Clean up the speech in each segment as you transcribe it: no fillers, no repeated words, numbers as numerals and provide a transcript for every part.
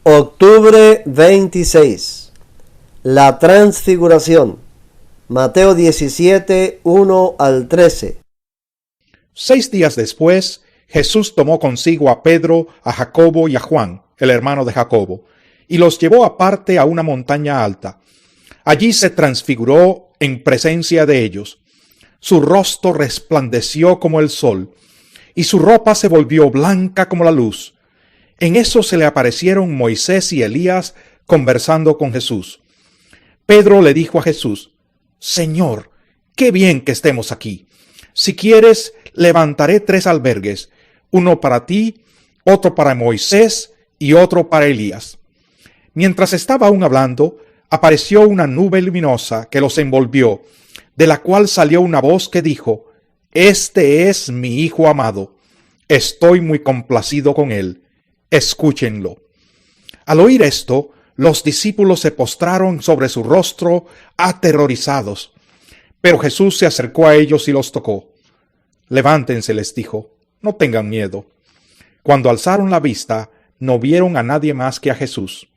Octubre 26. La transfiguración. Mateo 17, 1 al 13. 6 días después, Jesús tomó consigo a Pedro, a Jacobo y a Juan, el hermano de Jacobo, y los llevó aparte a una montaña alta. Allí se transfiguró en presencia de ellos. Su rostro resplandeció como el sol, y su ropa se volvió blanca como la luz. En eso se le aparecieron Moisés y Elías conversando con Jesús. Pedro le dijo a Jesús: Señor, qué bien que estemos aquí. Si quieres, levantaré 3 albergues, uno para ti, otro para Moisés y otro para Elías. Mientras estaba aún hablando, apareció una nube luminosa que los envolvió, de la cual salió una voz que dijo: Este es mi Hijo amado, estoy muy complacido con él, escúchenlo. Al oír esto, los discípulos se postraron sobre su rostro, aterrorizados. Pero Jesús se acercó a ellos y los tocó. Levántense, les dijo, no tengan miedo. Cuando alzaron la vista, no vieron a nadie más que a Jesús.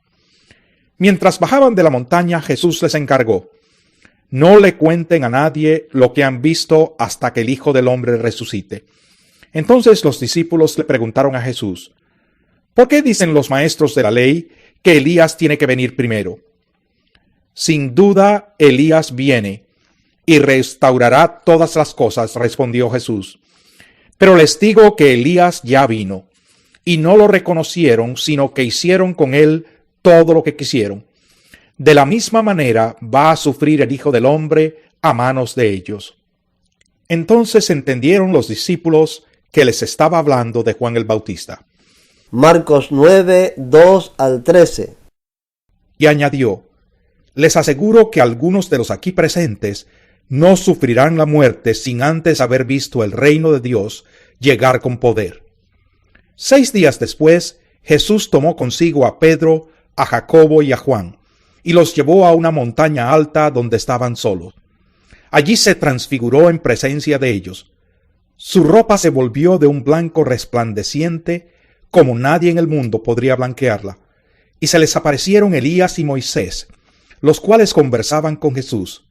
Mientras bajaban de la montaña, Jesús les encargó: no le cuenten a nadie lo que han visto hasta que el Hijo del Hombre resucite. Entonces los discípulos le preguntaron a Jesús: ¿por qué dicen los maestros de la ley que Elías tiene que venir primero? Sin duda, Elías viene y restaurará todas las cosas, respondió Jesús. Pero les digo que Elías ya vino, y no lo reconocieron, sino que hicieron con él todo lo que quisieron. De la misma manera va a sufrir el Hijo del Hombre a manos de ellos. Entonces entendieron los discípulos que les estaba hablando de Juan el Bautista. Marcos 9, 2 al 13. Y añadió: les aseguro que algunos de los aquí presentes no sufrirán la muerte sin antes haber visto el reino de Dios llegar con poder. 6 días después, Jesús tomó consigo a Pedro, a Jacobo y a Juan, y los llevó a una montaña alta donde estaban solos. Allí se transfiguró en presencia de ellos. Su ropa se volvió de un blanco resplandeciente, como nadie en el mundo podría blanquearla, y se les aparecieron Elías y Moisés, los cuales conversaban con Jesús.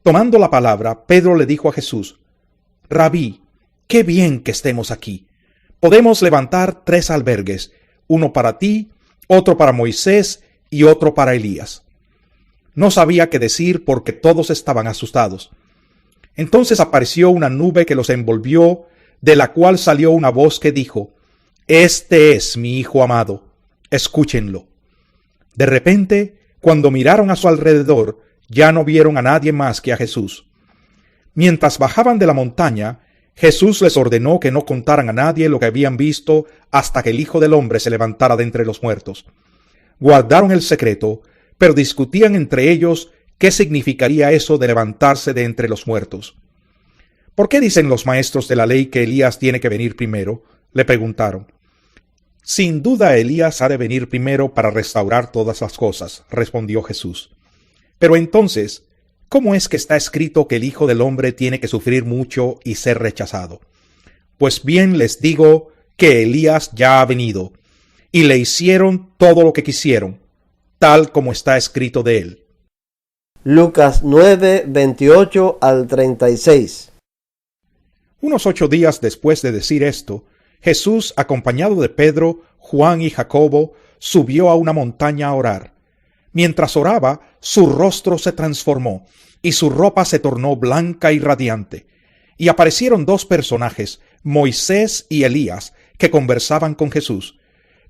Tomando la palabra, Pedro le dijo a Jesús: Rabí, qué bien que estemos aquí. Podemos levantar 3 albergues, uno para ti, otro para Moisés y otro para Elías. No sabía qué decir porque todos estaban asustados. Entonces apareció una nube que los envolvió, de la cual salió una voz que dijo: Este es mi Hijo amado, escúchenlo. De repente, cuando miraron a su alrededor, ya no vieron a nadie más que a Jesús. Mientras bajaban de la montaña, Jesús les ordenó que no contaran a nadie lo que habían visto hasta que el Hijo del Hombre se levantara de entre los muertos. Guardaron el secreto, pero discutían entre ellos qué significaría eso de levantarse de entre los muertos. ¿Por qué dicen los maestros de la ley que Elías tiene que venir primero?, le preguntaron. Sin duda Elías ha de venir primero para restaurar todas las cosas, respondió Jesús. Pero entonces, ¿cómo es que está escrito que el Hijo del Hombre tiene que sufrir mucho y ser rechazado? Pues bien les digo que Elías ya ha venido, y le hicieron todo lo que quisieron, tal como está escrito de él. Lucas 9, 28 al 36. Unos 8 días después de decir esto, Jesús, acompañado de Pedro, Juan y Jacobo, subió a una montaña a orar. Mientras oraba, su rostro se transformó, y su ropa se tornó blanca y radiante. Y aparecieron 2 personajes, Moisés y Elías, que conversaban con Jesús.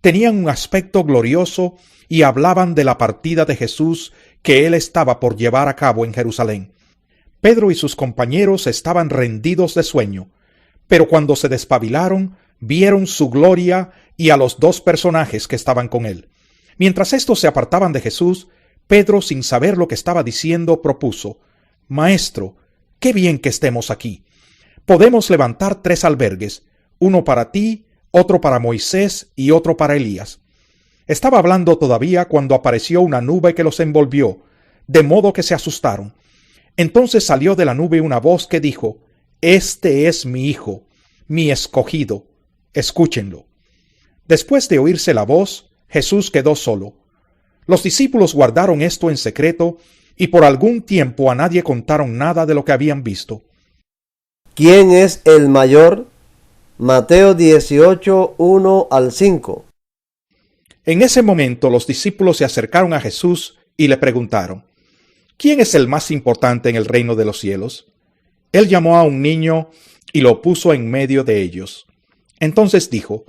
Tenían un aspecto glorioso y hablaban de la partida de Jesús que él estaba por llevar a cabo en Jerusalén. Pedro y sus compañeros estaban rendidos de sueño, pero cuando se despabilaron, vieron su gloria y a los 2 personajes que estaban con él. Mientras estos se apartaban de Jesús, Pedro, sin saber lo que estaba diciendo, propuso: Maestro, qué bien que estemos aquí. Podemos levantar 3 albergues, uno para ti, otro para Moisés y otro para Elías. Estaba hablando todavía cuando apareció una nube que los envolvió, de modo que se asustaron. Entonces salió de la nube una voz que dijo: Este es mi Hijo, mi escogido, escúchenlo. Después de oírse la voz, Jesús quedó solo. Los discípulos guardaron esto en secreto y por algún tiempo a nadie contaron nada de lo que habían visto. ¿Quién es el mayor? Mateo 18, 1 al 5. En ese momento los discípulos se acercaron a Jesús y le preguntaron: ¿Quién es el más importante en el reino de los cielos? Él llamó a un niño y lo puso en medio de ellos. Entonces dijo: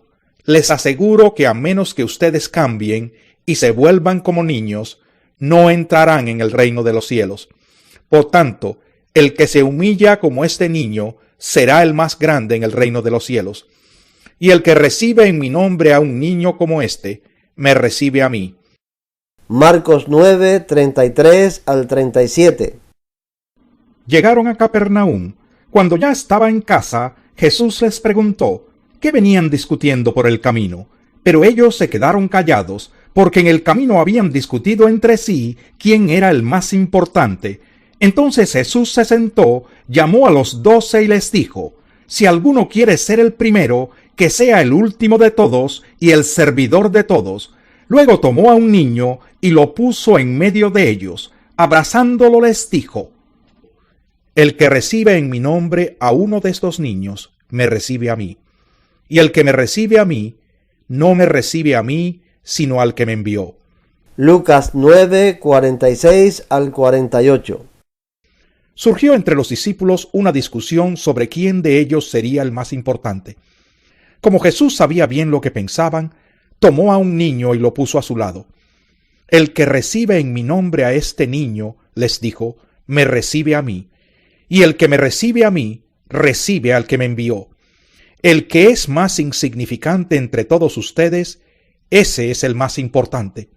Les aseguro que a menos que ustedes cambien y se vuelvan como niños, no entrarán en el reino de los cielos. Por tanto, el que se humilla como este niño será el más grande en el reino de los cielos. Y el que recibe en mi nombre a un niño como este, me recibe a mí. Marcos 9, 33 al 37. Llegaron a Capernaum. Cuando ya estaba en casa, Jesús les preguntó qué venían discutiendo por el camino. Pero ellos se quedaron callados, porque en el camino habían discutido entre sí quién era el más importante. Entonces Jesús se sentó, llamó a los 12 y les dijo: Si alguno quiere ser el primero, que sea el último de todos y el servidor de todos. Luego tomó a un niño y lo puso en medio de ellos. Abrazándolo les dijo: El que recibe en mi nombre a uno de estos niños, me recibe a mí. Y el que me recibe a mí, no me recibe a mí, sino al que me envió. Lucas 9, 46 al 48. Surgió entre los discípulos una discusión sobre quién de ellos sería el más importante. Como Jesús sabía bien lo que pensaban, tomó a un niño y lo puso a su lado. El que recibe en mi nombre a este niño, les dijo, me recibe a mí. Y el que me recibe a mí, recibe al que me envió. El que es más insignificante entre todos ustedes, ese es el más importante.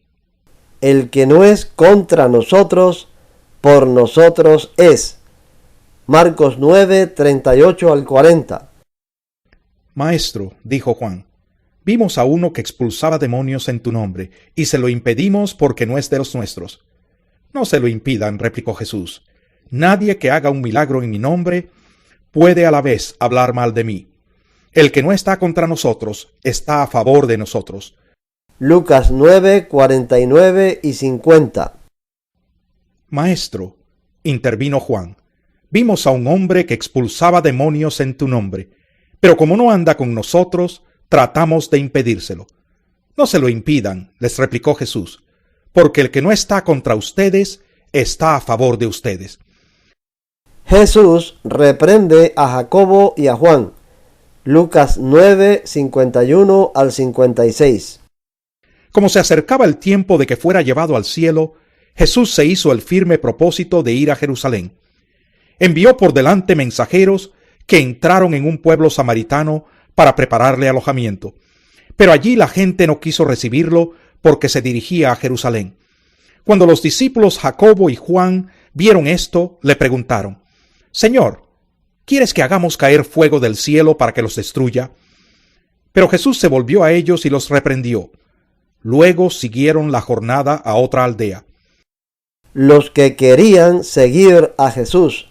El que no es contra nosotros, por nosotros es. Marcos 9, 38 al 40. Maestro, dijo Juan, vimos a uno que expulsaba demonios en tu nombre, y se lo impedimos porque no es de los nuestros. No se lo impidan, replicó Jesús. Nadie que haga un milagro en mi nombre puede a la vez hablar mal de mí. El que no está contra nosotros está a favor de nosotros. Lucas 9, 49 y 50. Maestro, intervino Juan, vimos a un hombre que expulsaba demonios en tu nombre, pero como no anda con nosotros, tratamos de impedírselo. No se lo impidan, les replicó Jesús, porque el que no está contra ustedes está a favor de ustedes. Jesús reprende a Jacobo y a Juan. Lucas 9, 51 al 56. Como se acercaba el tiempo de que fuera llevado al cielo, Jesús se hizo el firme propósito de ir a Jerusalén. Envió por delante mensajeros que entraron en un pueblo samaritano para prepararle alojamiento. Pero allí la gente no quiso recibirlo porque se dirigía a Jerusalén. Cuando los discípulos Jacobo y Juan vieron esto, le preguntaron: Señor, ¿quieres que hagamos caer fuego del cielo para que los destruya? Pero Jesús se volvió a ellos y los reprendió. Luego siguieron la jornada a otra aldea. Los que querían seguir a Jesús.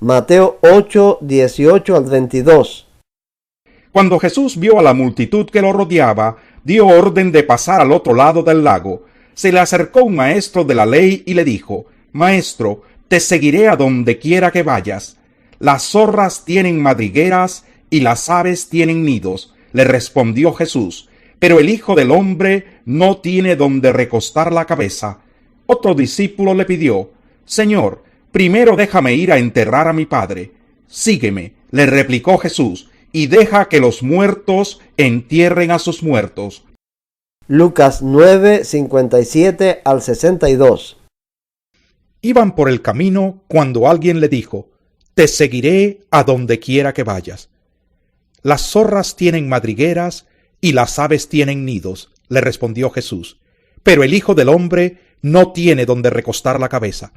Mateo 8, 18 al 22. Cuando Jesús vio a la multitud que lo rodeaba, dio orden de pasar al otro lado del lago. Se le acercó un maestro de la ley y le dijo: Maestro, te seguiré a donde quiera que vayas. Las zorras tienen madrigueras y las aves tienen nidos, le respondió Jesús, pero el Hijo del Hombre no tiene donde recostar la cabeza. Otro discípulo le pidió: Señor, primero déjame ir a enterrar a mi padre. Sígueme, le replicó Jesús, y deja que los muertos entierren a sus muertos. Lucas 9, 57 al 62. Iban por el camino cuando alguien le dijo: Te seguiré a donde quiera que vayas. Las zorras tienen madrigueras y las aves tienen nidos, le respondió Jesús, pero el Hijo del Hombre no tiene donde recostar la cabeza.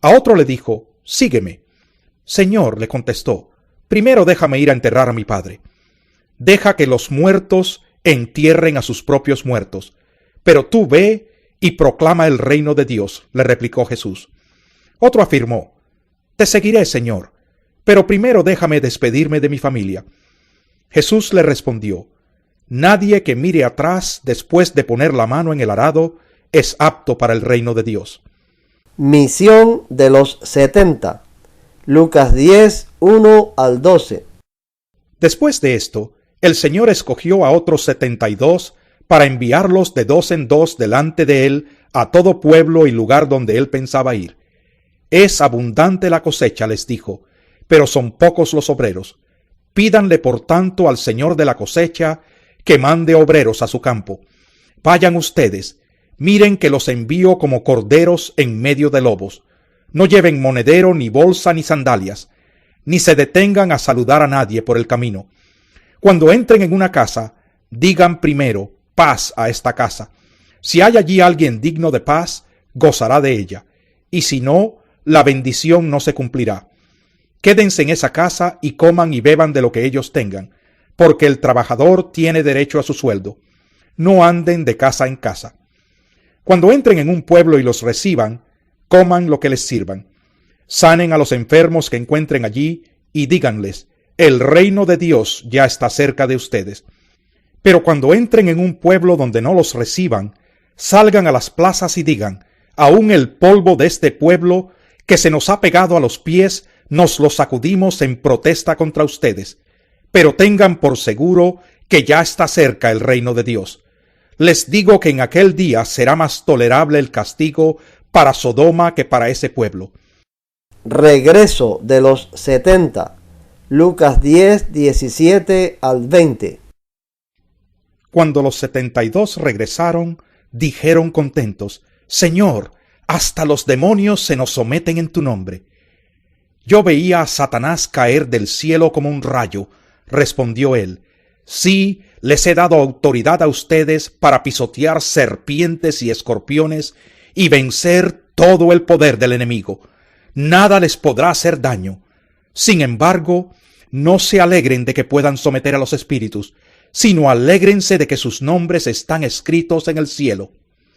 A otro le dijo: Sígueme. Señor, le contestó, primero déjame ir a enterrar a mi padre. Deja que los muertos entierren a sus propios muertos, pero tú ve y proclama el reino de Dios, le replicó Jesús. Otro afirmó: Te seguiré, Señor, pero primero déjame despedirme de mi familia. Jesús le respondió: Nadie que mire atrás después de poner la mano en el arado es apto para el reino de Dios. Misión de los 70. Lucas 10, 1 al 12. Después de esto, el Señor escogió a otros 72 para enviarlos de dos en dos delante de él a todo pueblo y lugar donde él pensaba ir. Es abundante la cosecha, les dijo, pero son pocos los obreros. Pídanle por tanto al Señor de la cosecha que mande obreros a su campo. Vayan ustedes, miren que los envío como corderos en medio de lobos. No lleven monedero, ni bolsa, ni sandalias, ni se detengan a saludar a nadie por el camino. Cuando entren en una casa, digan primero, paz a esta casa. Si hay allí alguien digno de paz, gozará de ella, y si no, la bendición no se cumplirá. Quédense en esa casa y coman y beban de lo que ellos tengan, porque el trabajador tiene derecho a su sueldo. No anden de casa en casa. Cuando entren en un pueblo y los reciban, coman lo que les sirvan. Sanen a los enfermos que encuentren allí y díganles, el reino de Dios ya está cerca de ustedes. Pero cuando entren en un pueblo donde no los reciban, salgan a las plazas y digan, aún el polvo de este pueblo que se nos ha pegado a los pies, nos lo sacudimos en protesta contra ustedes. Pero tengan por seguro que ya está cerca el reino de Dios. Les digo que en aquel día será más tolerable el castigo para Sodoma que para ese pueblo. Regreso de los 70. Lucas 10, 17 al 20. Cuando los 72 regresaron, dijeron contentos, Señor, hasta los demonios se nos someten en tu nombre. Yo veía a Satanás caer del cielo como un rayo, respondió él. Sí, les he dado autoridad a ustedes para pisotear serpientes y escorpiones y vencer todo el poder del enemigo. Nada les podrá hacer daño. Sin embargo, no se alegren de que puedan someter a los espíritus, sino alégrense de que sus nombres están escritos en el cielo.